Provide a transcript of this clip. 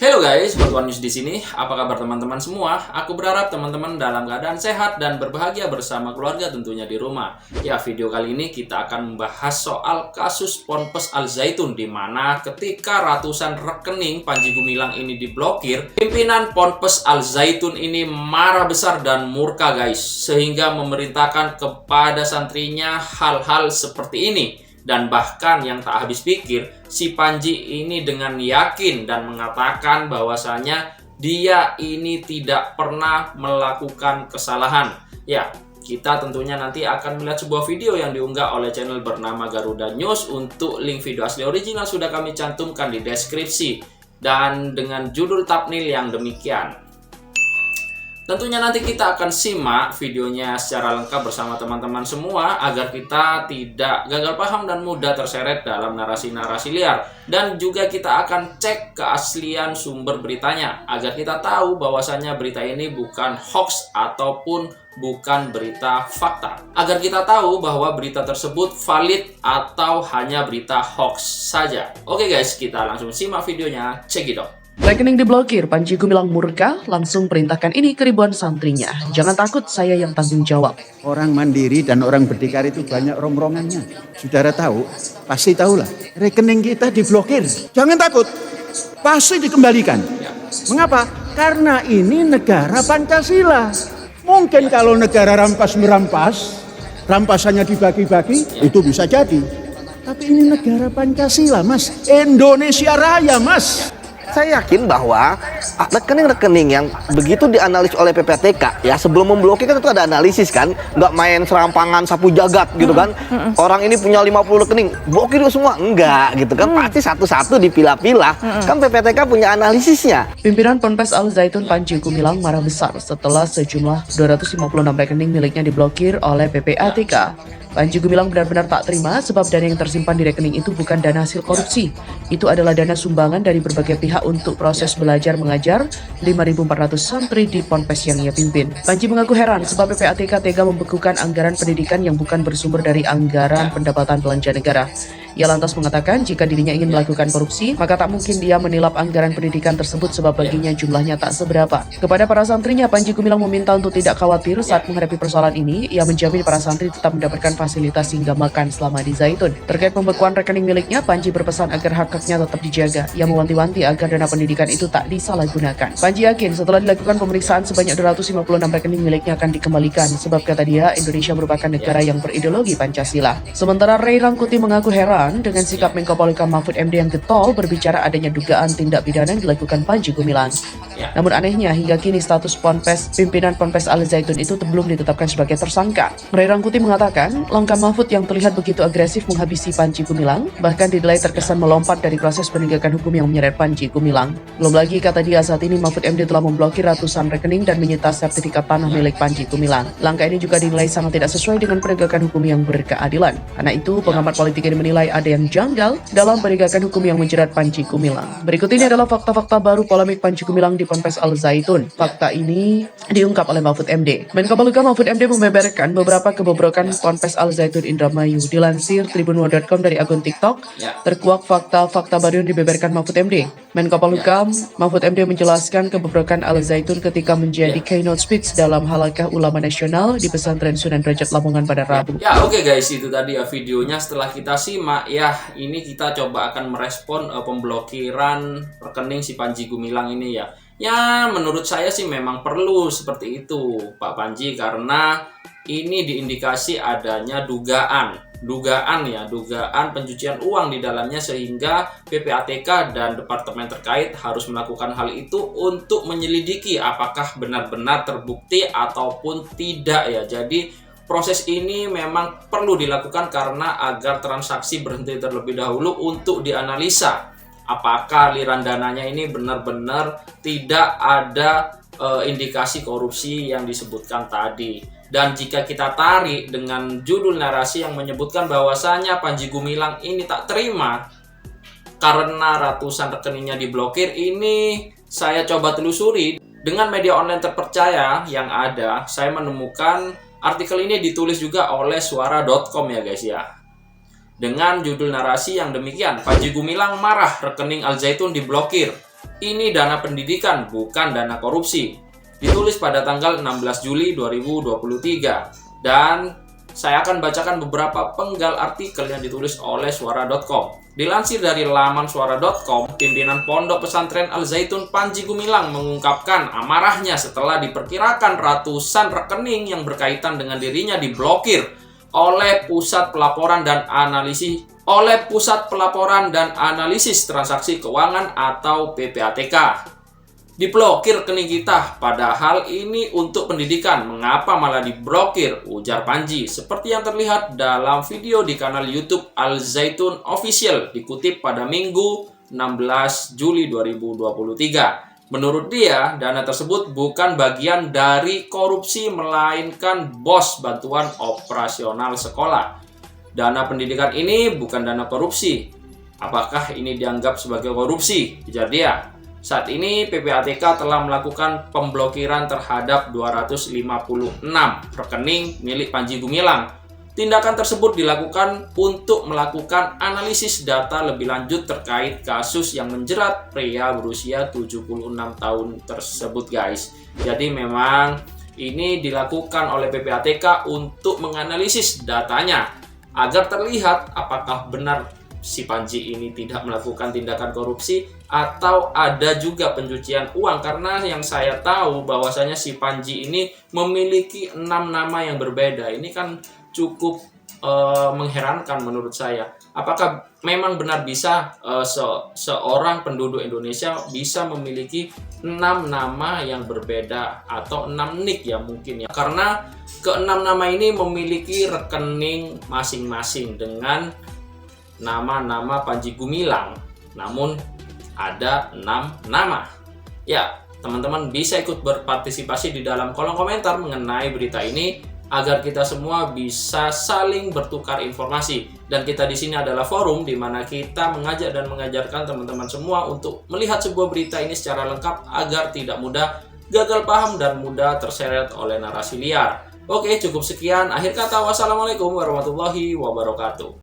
Halo guys, Batuan News di sini. Apa kabar teman-teman semua? Aku berharap teman-teman dalam keadaan sehat dan berbahagia bersama keluarga tentunya di rumah. Ya, video kali ini kita akan membahas soal kasus Ponpes Al Zaitun, di mana ketika ratusan rekening Panji Gumilang ini diblokir, pimpinan Ponpes Al Zaitun ini marah besar dan murka guys, sehingga memerintahkan kepada santrinya hal-hal seperti ini. Dan bahkan yang tak habis pikir, si Panji ini dengan yakin dan mengatakan bahwasanya dia ini tidak pernah melakukan kesalahan. Ya, kita tentunya nanti akan melihat sebuah video yang diunggah oleh channel bernama Garuda News. Untuk link video asli original sudah kami cantumkan di deskripsi. Dan dengan judul thumbnail yang demikian. Tentunya nanti kita akan simak videonya secara lengkap bersama teman-teman semua agar kita tidak gagal paham dan mudah terseret dalam narasi-narasi liar. Dan juga kita akan cek keaslian sumber beritanya agar kita tahu bahwasannya berita ini bukan hoax ataupun bukan berita fakta. Agar kita tahu bahwa berita tersebut valid atau hanya berita hoax saja. Oke guys, kita langsung simak videonya, check it out. Rekening diblokir, Panji Gumilang murka, langsung perintahkan ini ke ribuan santrinya. Jangan takut, saya yang tanggung jawab. Orang mandiri dan orang berdikari itu banyak rongrongannya. Saudara tahu, pasti tahulah. Rekening kita diblokir. Jangan takut, pasti dikembalikan. Mengapa? Karena ini negara Pancasila. Mungkin kalau negara rampas-merampas, rampasannya dibagi-bagi, itu bisa jadi. Tapi ini negara Pancasila, Mas. Indonesia Raya, Mas. Saya yakin bahwa rekening-rekening yang begitu dianalisis oleh PPATK, ya sebelum memblokir kan itu ada analisis kan, nggak main serampangan sapu jagat gitu kan. Orang ini punya 50 rekening, blokir semua, enggak gitu kan, pasti satu-satu dipilah-pilah. Kan PPATK punya analisisnya. Pimpinan Ponpes Al Zaitun Panji Gumilang marah besar setelah sejumlah 256 rekening miliknya diblokir oleh PPATK. Panji Gumilang benar-benar tak terima sebab dana yang tersimpan di rekening itu bukan dana hasil korupsi. Itu adalah dana sumbangan dari berbagai pihak untuk proses belajar mengajar 5.400 santri di ponpes yang ia pimpin. Panji mengaku heran sebab PPATK tega membekukan anggaran pendidikan yang bukan bersumber dari anggaran pendapatan belanja negara. Ia lantas mengatakan jika dirinya ingin melakukan korupsi, maka tak mungkin dia menilap anggaran pendidikan tersebut sebab baginya jumlahnya tak seberapa. Kepada para santrinya, Panji Gumilang meminta untuk tidak khawatir saat menghadapi persoalan ini. Ia menjamin para santri tetap mendapatkan fasilitas hingga makan selama di Zaitun. Terkait pembekuan rekening miliknya, Panji berpesan agar hak-haknya tetap dijaga. Ia mewanti-wanti agar dana pendidikan itu tak disalahgunakan. Panji yakin setelah dilakukan pemeriksaan sebanyak 256 rekening miliknya akan dikembalikan sebab kata dia Indonesia merupakan negara yang berideologi Pancasila. Sementara Ray Rangkuti mengaku heran dengan sikap Menko Polhukam Mahfud MD yang getol berbicara adanya dugaan tindak pidana yang dilakukan Panji Gumilang. Namun anehnya hingga kini status pimpinan Ponpes Al Zaitun itu belum ditetapkan sebagai tersangka. Ray Rangkuti mengatakan langkah Mahfud yang terlihat begitu agresif menghabisi Panji Gumilang bahkan dinilai terkesan melompat dari proses penegakan hukum yang menyeret Panji Gumilang. Belum lagi kata dia saat ini Mahfud MD telah memblokir ratusan rekening dan menyita sertifikat tanah milik Panji Gumilang. Langkah ini juga dinilai sangat tidak sesuai dengan penegakan hukum yang berkeadilan. Karena itu pengamat politik ini menilai ada yang janggal dalam penegakan hukum yang menjerat Panji Gumilang. Berikut ini adalah fakta-fakta baru polemik Panji Gumilang di Ponpes Al Zaitun. Fakta ini diungkap oleh Mahfud MD. Menko Polhukam Mahfud MD membeberkan beberapa kebobrokan Ponpes Al Zaitun Indramayu. Dilansir tribunwa.com dari akun TikTok, terkuak fakta-fakta baru yang dibeberkan Mahfud MD. Menko Polhukam Mahfud MD menjelaskan kebobrokan Al Zaitun ketika menjadi keynote speech dalam Halakah Ulama Nasional di Pesantren Sunan Derajat Lamongan pada Rabu. Ya oke guys, itu tadi ya videonya. Setelah kita simak ya, ini kita coba akan merespon pemblokiran rekening si Panji Gumilang ini ya. Ya menurut saya sih memang perlu seperti itu Pak Panji, karena ini diindikasi adanya dugaan pencucian uang di dalamnya, sehingga PPATK dan departemen terkait harus melakukan hal itu untuk menyelidiki apakah benar-benar terbukti ataupun tidak ya. Jadi proses ini memang perlu dilakukan karena agar transaksi berhenti terlebih dahulu untuk dianalisa apakah aliran dananya ini benar-benar tidak ada indikasi korupsi yang disebutkan tadi. Dan jika kita tarik dengan judul narasi yang menyebutkan bahwasanya Panji Gumilang ini tak terima karena ratusan rekeningnya diblokir, ini saya coba telusuri dengan media online terpercaya yang ada. Saya menemukan artikel ini ditulis juga oleh suara.com ya guys ya. dengan judul narasi yang demikian. Panji Gumilang marah rekening Al Zaitun diblokir. Ini dana pendidikan, bukan dana korupsi. Ditulis pada tanggal 16 Juli 2023. Dan saya akan bacakan beberapa penggal artikel yang ditulis oleh Suara.com. Dilansir dari laman Suara.com, pimpinan Pondok Pesantren Al Zaitun Panji Gumilang mengungkapkan amarahnya setelah diperkirakan ratusan rekening yang berkaitan dengan dirinya diblokir oleh Pusat Pelaporan dan Analisis Transaksi Keuangan atau PPATK. Diblokir rekening kita, padahal ini untuk pendidikan. Mengapa malah diblokir? Ujar Panji. Seperti yang terlihat dalam video di kanal YouTube Al Zaitun Official, dikutip pada Minggu 16 Juli 2023. Menurut dia, dana tersebut bukan bagian dari korupsi, melainkan BOS, bantuan operasional sekolah. Dana pendidikan ini bukan dana korupsi. Apakah ini dianggap sebagai korupsi? Ujar dia. Saat ini PPATK telah melakukan pemblokiran terhadap 256 rekening milik Panji Gumilang. Tindakan tersebut dilakukan untuk melakukan analisis data lebih lanjut terkait kasus yang menjerat pria berusia 76 tahun tersebut, guys. Jadi memang ini dilakukan oleh PPATK untuk menganalisis datanya agar terlihat apakah benar si Panji ini tidak melakukan tindakan korupsi atau ada juga pencucian uang. Karena yang saya tahu bahwasanya si Panji ini memiliki 6 nama yang berbeda. Ini kan cukup mengherankan menurut saya. Apakah memang benar bisa seorang penduduk Indonesia bisa memiliki 6 nama yang berbeda atau 6 nick ya mungkin ya. Karena ke-6 nama ini memiliki rekening masing-masing dengan nama-nama Panji Gumilang, namun ada 6 nama. Ya, teman-teman bisa ikut berpartisipasi di dalam kolom komentar mengenai berita ini agar kita semua bisa saling bertukar informasi. Dan kita di sini adalah forum di mana kita mengajak dan mengajarkan teman-teman semua untuk melihat sebuah berita ini secara lengkap agar tidak mudah gagal paham dan mudah terseret oleh narasi liar. Oke, cukup sekian. Akhir kata, wassalamualaikum warahmatullahi wabarakatuh.